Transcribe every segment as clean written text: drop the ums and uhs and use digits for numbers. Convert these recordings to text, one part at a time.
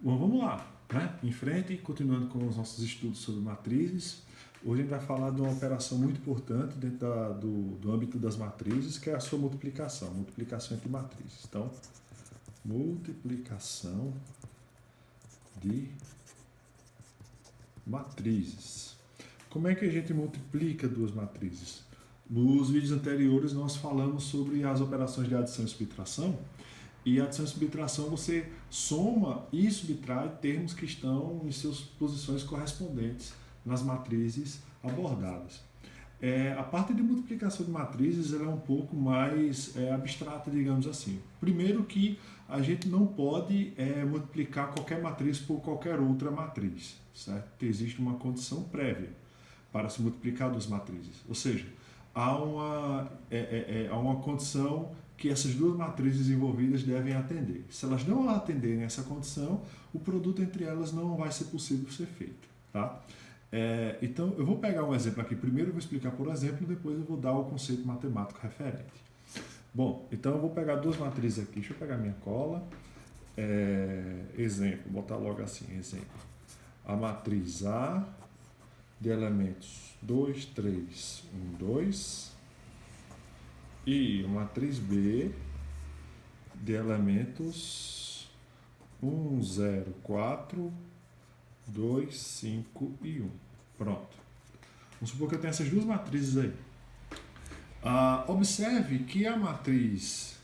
Bom, vamos lá, né? Em frente, continuando com os nossos estudos sobre matrizes. Hoje a gente vai falar de uma operação muito importante dentro do âmbito das matrizes, que é a sua multiplicação entre matrizes. Então, multiplicação de matrizes. Como é que a gente multiplica duas matrizes? Nos vídeos anteriores nós falamos sobre as operações de adição e subtração. E adição e subtração você soma e subtrai termos que estão em suas posições correspondentes nas matrizes abordadas. A parte de multiplicação de matrizes ela é um pouco mais abstrata, digamos assim. Primeiro que a gente não pode multiplicar qualquer matriz por qualquer outra matriz, certo? Existe uma condição prévia para se multiplicar duas matrizes. Ou seja, há uma condição que essas duas matrizes envolvidas devem atender. Se elas não atenderem essa condição, o produto entre elas não vai ser possível ser feito. Tá? Então, eu vou pegar um exemplo aqui. Primeiro eu vou explicar por exemplo, depois eu vou dar o conceito matemático referente. Bom, então eu vou pegar duas matrizes aqui. Deixa eu pegar minha cola. Exemplo, botar logo assim, exemplo. A matriz A de elementos 2, 3, 1, 2 e a matriz B de elementos 1, 0, 4, 2, 5 e 1. Pronto. Vamos supor que eu tenho essas duas matrizes aí. Observe que a matriz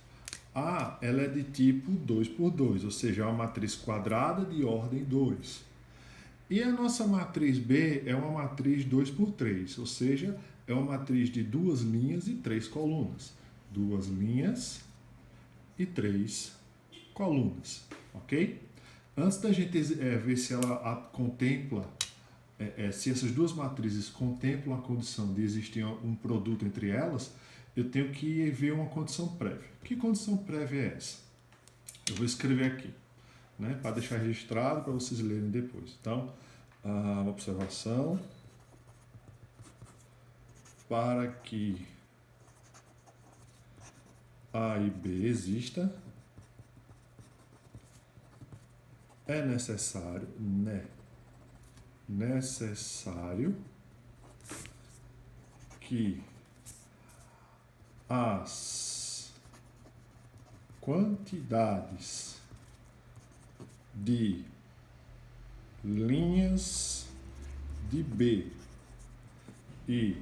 A ela é de tipo 2 por 2, ou seja, é uma matriz quadrada de ordem 2. E a nossa matriz B é uma matriz 2 por 3, ou seja, é uma matriz de duas linhas e três colunas. Duas linhas e três colunas, ok? Antes da gente ver se ela contempla, se essas duas matrizes contemplam a condição de existir um produto entre elas, eu tenho que ver uma condição prévia. Que condição prévia é essa? Eu vou escrever aqui, né, para deixar registrado para vocês lerem depois. Então, a observação: para que A e B exista, é necessário que as quantidades de linhas de B e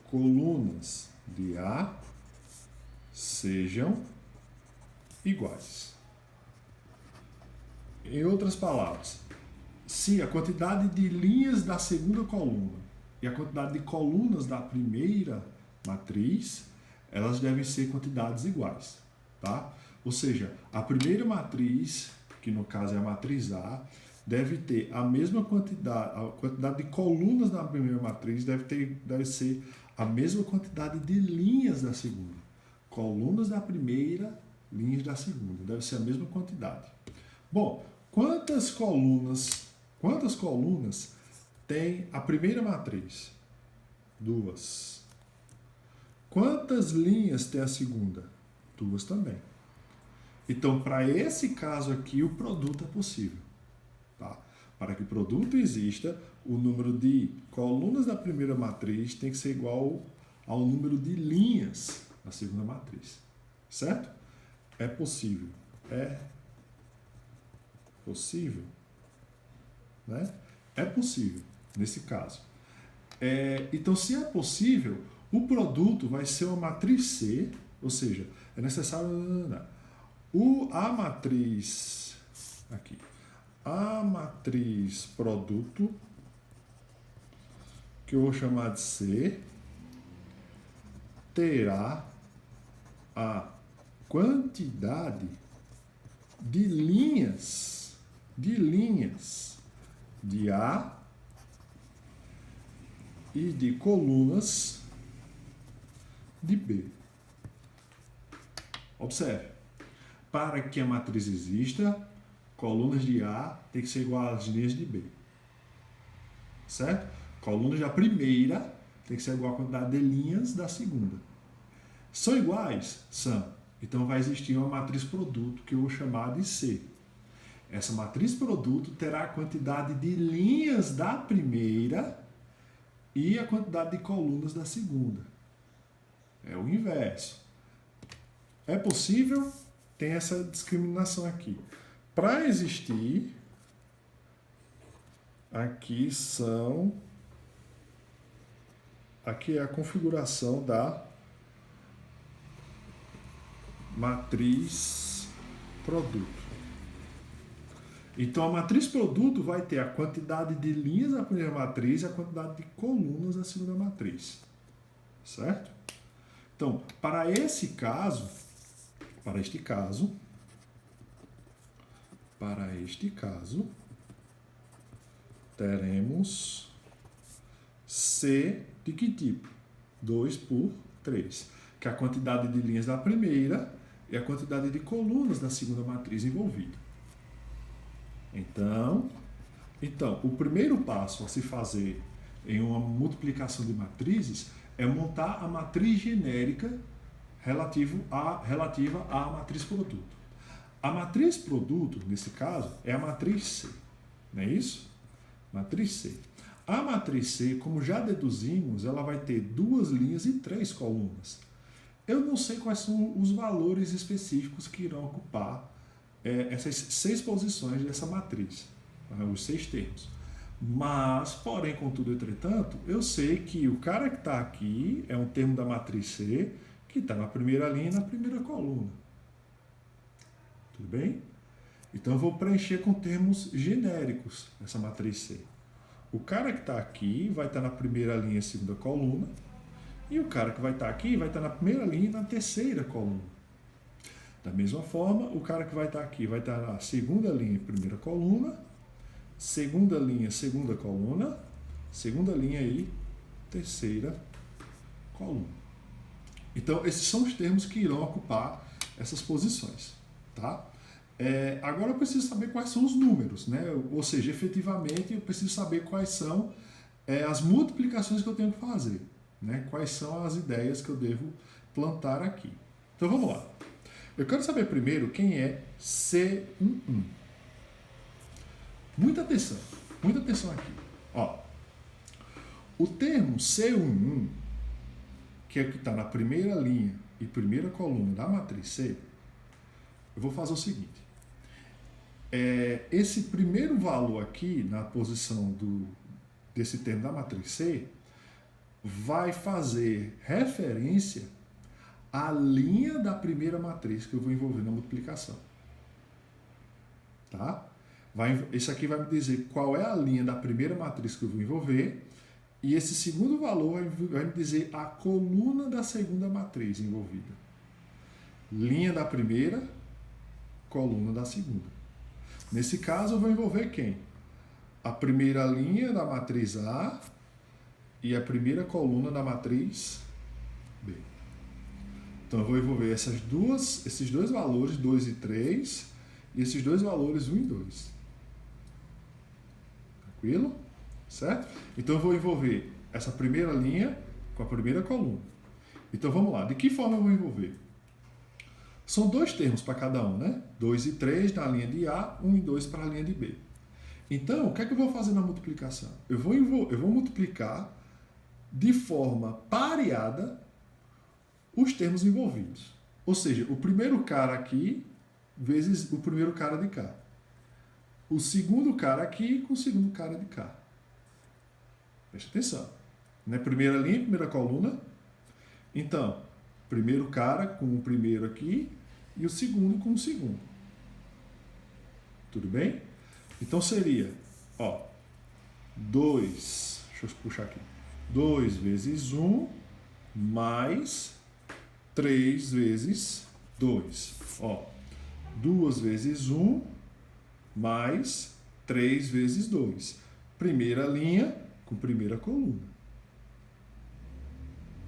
colunas de A sejam iguais. Em outras palavras, se a quantidade de linhas da segunda coluna e a quantidade de colunas da primeira matriz, elas devem ser quantidades iguais, tá? Ou seja, a primeira matriz, que no caso é a matriz A, deve ter a mesma a quantidade de colunas da primeira matriz deve ser a mesma quantidade de linhas da segunda. Colunas da primeira, linhas da segunda, deve ser a mesma quantidade. Bom, quantas colunas tem a primeira matriz? Duas. Quantas linhas tem a segunda? Duas também. Então, para esse caso aqui, o produto é possível. Tá? Para que o produto exista, o número de colunas da primeira matriz tem que ser igual ao número de linhas da segunda matriz. Certo? É possível. É possível. Né? É possível, nesse caso. Então, se é possível, o produto vai ser uma matriz C, ou seja, é necessário a matriz aqui, a matriz produto, que eu vou chamar de C, terá a quantidade de linhas de A e de colunas de B. Observe, para que a matriz exista, colunas de A tem que ser igual às linhas de B. Certo? Colunas da primeira tem que ser igual à quantidade de linhas da segunda. São iguais? São. Então vai existir uma matriz produto que eu vou chamar de C. Essa matriz produto terá a quantidade de linhas da primeira e a quantidade de colunas da segunda. É o inverso. É possível? Tem essa discriminação aqui. Para existir, aqui é a configuração da matriz produto. Então, a matriz produto vai ter a quantidade de linhas da primeira matriz e a quantidade de colunas da segunda matriz. Certo? Então, para este caso, teremos C de que tipo? 2 por 3, que é a quantidade de linhas da primeira e a quantidade de colunas da segunda matriz envolvida. Então, o primeiro passo a se fazer em uma multiplicação de matrizes é montar a matriz genérica relativa à matriz produto. A matriz produto, nesse caso, é a matriz C. Não é isso? Matriz C. A matriz C, como já deduzimos, ela vai ter 2 linhas e 3 colunas. Eu não sei quais são os valores específicos que irão ocupar essas 6 posições dessa matriz, os 6 termos. Mas, porém, contudo, entretanto, eu sei que o cara que está aqui é um termo da matriz C que está na primeira linha e na primeira coluna. Tudo bem? Então, eu vou preencher com termos genéricos essa matriz C. O cara que está aqui vai estar na primeira linha e segunda coluna, e o cara que vai estar aqui vai estar na primeira linha e na terceira coluna. Da mesma forma, o cara que vai estar aqui vai estar na segunda linha e primeira coluna, segunda linha, segunda coluna, segunda linha e terceira coluna. Então, esses são os termos que irão ocupar essas posições, tá? Agora eu preciso saber quais são os números, né? Ou seja, efetivamente eu preciso saber quais são as multiplicações que eu tenho que fazer, né? Quais são as ideias que eu devo plantar aqui. Então vamos lá. Eu quero saber primeiro quem é C11. Muita atenção aqui. Ó, o termo C11, que é o que está na primeira linha e primeira coluna da matriz C, eu vou fazer o seguinte. Esse primeiro valor aqui, na posição desse termo da matriz C, vai fazer referência à linha da primeira matriz que eu vou envolver na multiplicação. Tá? Esse aqui vai me dizer qual é a linha da primeira matriz que eu vou envolver, e esse segundo valor vai me dizer a coluna da segunda matriz envolvida. Linha da primeira, coluna da segunda. Nesse caso, eu vou envolver quem? A primeira linha da matriz A e a primeira coluna da matriz B. Então, eu vou envolver esses dois valores, 2 e 3, e esses dois valores, 1 e 2. Tranquilo? Certo? Então, eu vou envolver essa primeira linha com a primeira coluna. Então, vamos lá. De que forma eu vou envolver? São 2 termos para cada um, né? 2 e 3 na linha de A, 1 e 2 para a linha de B. Então, o que é que eu vou fazer na multiplicação? Eu vou multiplicar de forma pareada os termos envolvidos. Ou seja, o primeiro cara aqui vezes o primeiro cara de cá. O segundo cara aqui com o segundo cara de cá. Preste atenção. Né? Primeira linha, primeira coluna. Então, primeiro cara com o primeiro aqui e o segundo com o segundo. Tudo bem? Então seria, 2, deixa eu puxar aqui, 2 vezes 1 mais 3 vezes 2. 2 vezes 1 mais 3 vezes 2. Primeira linha com primeira coluna.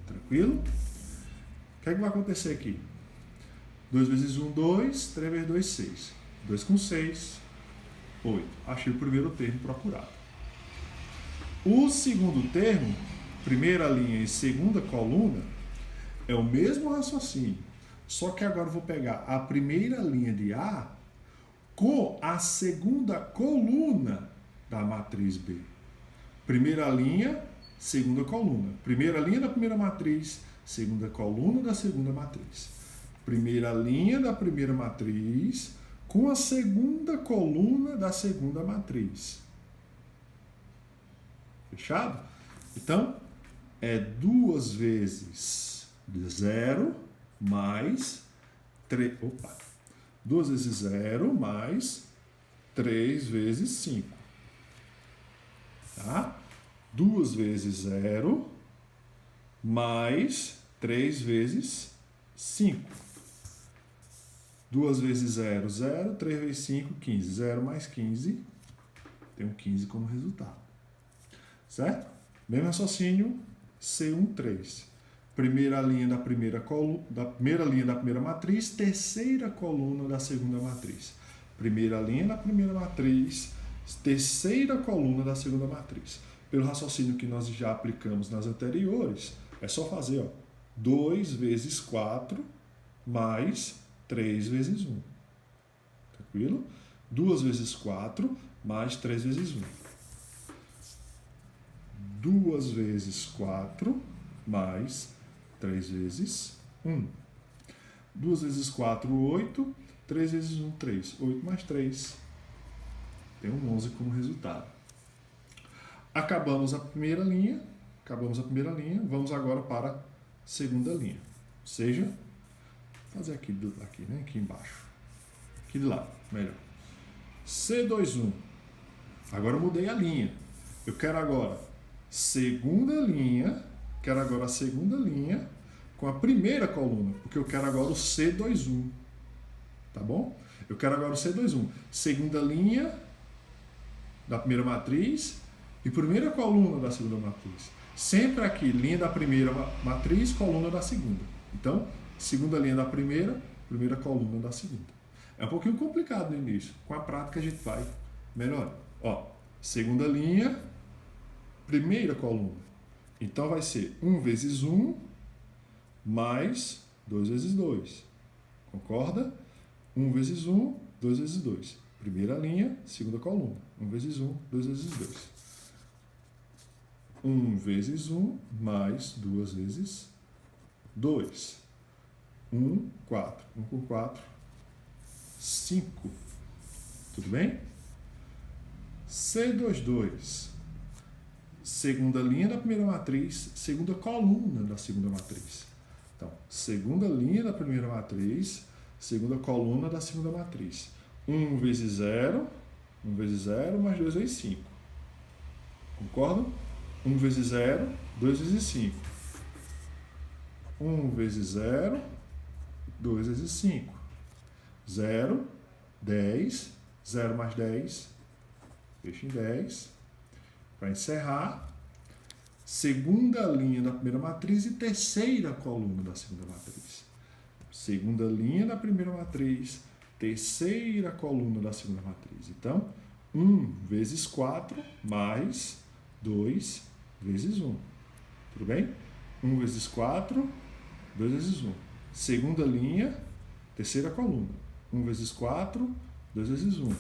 Tranquilo? O que é que vai acontecer aqui? 2 vezes 1, 2. 3 vezes 2, 6. 2 com 6, 8. Achei o primeiro termo procurado. O segundo termo, primeira linha e segunda coluna, é o mesmo raciocínio. Só que agora eu vou pegar a primeira linha de A com a segunda coluna da matriz B. Primeira linha, segunda coluna. Primeira linha da primeira matriz, segunda coluna da segunda matriz. Primeira linha da primeira matriz com a segunda coluna da segunda matriz. Fechado? Então, é 2 vezes 0 mais 3. Opa! 2 vezes 0 mais 3 vezes 5. Tá? 2 vezes 0 mais 3 vezes 5. 2 vezes 0, 0. 3 vezes 5, 15. 0 mais 15, tem um 15 como resultado. Certo? Mesmo raciocínio, C1, 3. Primeira linha da primeira linha da primeira matriz, terceira coluna da segunda matriz. Primeira linha da primeira matriz, terceira coluna da segunda matriz. Pelo raciocínio que nós já aplicamos nas anteriores, é só fazer, ó, 2 vezes 4 mais 3 vezes 1. Tranquilo? 2 vezes 4 mais 3 vezes 1. 2 vezes 4 mais 3 vezes 1. 2 vezes 4, 8. 3 vezes 1, 3. 8 mais 3. Tem um 11 como resultado. Acabamos a primeira linha. Vamos agora para a segunda linha. Ou seja, vou fazer aqui, né? Aqui embaixo. Aqui de lado, melhor. C21. Agora eu mudei a linha. Eu quero agora segunda linha. Quero agora a segunda linha com a primeira coluna, porque eu quero agora o C21. Tá bom? Eu quero agora o C21. Segunda linha da primeira matriz e primeira coluna da segunda matriz. Sempre aqui, linha da primeira matriz, coluna da segunda. Então, segunda linha da primeira, primeira coluna da segunda. É um pouquinho complicado no início. Com a prática a gente vai melhorando. Ó, segunda linha, primeira coluna. Então vai ser 1 vezes 1 mais 2 vezes 2. Concorda? 1 vezes 1, 2 vezes 2. Primeira linha, segunda coluna. 1 vezes 1, 2 vezes 2. 1 vezes 1 mais 2 vezes 2. 1, 4. 1 por 4, 5. Tudo bem? C22. Segunda linha da primeira matriz, segunda coluna da segunda matriz. Então, segunda linha da primeira matriz, segunda coluna da segunda matriz. 1 vezes 0, 1 vezes 0 mais 2 vezes 5. Concordam? 1 vezes 0, 2 vezes 5. 1 vezes 0, 2 vezes 5. 0, 10, 0 mais 10, fecha em 10. Para encerrar, segunda linha da primeira matriz e terceira coluna da segunda matriz. Segunda linha da primeira matriz, terceira coluna da segunda matriz. Então, 1 vezes 4 mais 2 vezes 1. Tudo bem? 1 vezes 4, 2 vezes 1. Segunda linha, terceira coluna. 1 vezes 4, 2 vezes 1.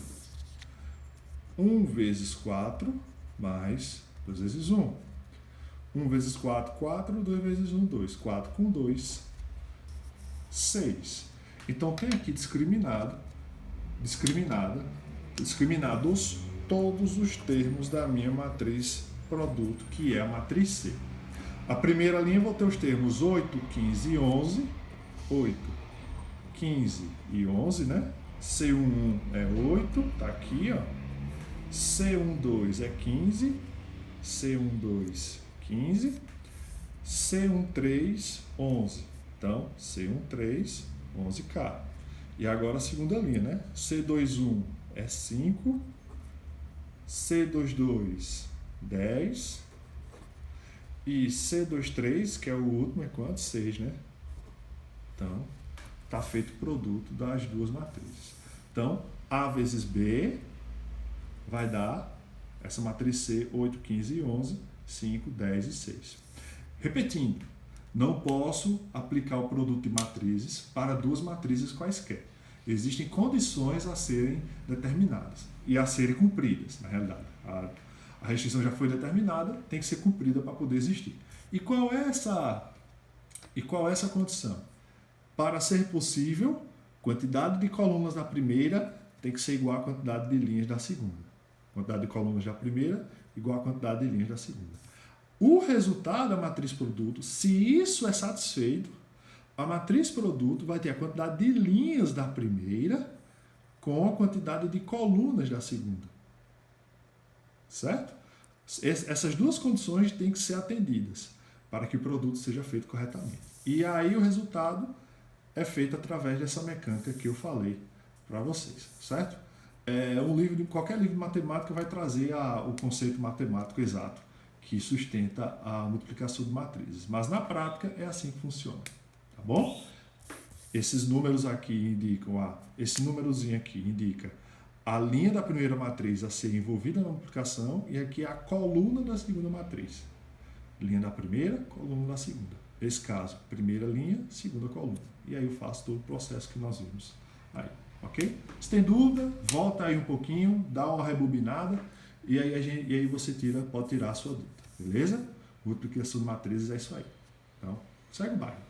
1 vezes 4 mais 2 vezes 1. 1 vezes 4, 4. 2 vezes 1, 2. 4 com 2, 6. Então, tem aqui discriminados todos os termos da minha matriz produto, que é a matriz C. A primeira linha eu vou ter os termos 8, 15 e 11. 8, 15 e 11, né? C11 é 8, tá aqui, ó. C12 é 15, C12, 15, C13, 11. Então, C13, 11K. E agora a segunda linha, né? C21 é 5, C22, 10, e C23, que é o último, é quanto? 6, né? Então, está feito o produto das duas matrizes. Então, A vezes B vai dar essa matriz C, 8, 15 e 11, 5, 10 e 6. Repetindo, não posso aplicar o produto de matrizes para duas matrizes quaisquer. Existem condições a serem determinadas e a serem cumpridas, na realidade. A restrição já foi determinada, tem que ser cumprida para poder existir. E qual é essa condição? Para ser possível, quantidade de colunas da primeira tem que ser igual à quantidade de linhas da segunda. Quantidade de colunas da primeira igual à quantidade de linhas da segunda. O resultado da matriz produto, se isso é satisfeito, a matriz produto vai ter a quantidade de linhas da primeira com a quantidade de colunas da segunda. Certo? Essas duas condições têm que ser atendidas para que o produto seja feito corretamente. E aí o resultado é feito através dessa mecânica que eu falei para vocês, certo? Qualquer livro de matemática vai trazer o conceito matemático exato que sustenta a multiplicação de matrizes. Mas na prática é assim que funciona, tá bom? Esses números aqui indicam, esse númerozinho aqui indica a linha da primeira matriz a ser envolvida na multiplicação e aqui a coluna da segunda matriz. Linha da primeira, coluna da segunda. Nesse caso, primeira linha, segunda coluna. E aí eu faço todo o processo que nós vimos aí, ok? Se tem dúvida, volta aí um pouquinho, dá uma rebobinada e aí você pode tirar a sua dúvida, beleza? Multiplicação de matrizes é isso aí. Então, segue o bairro.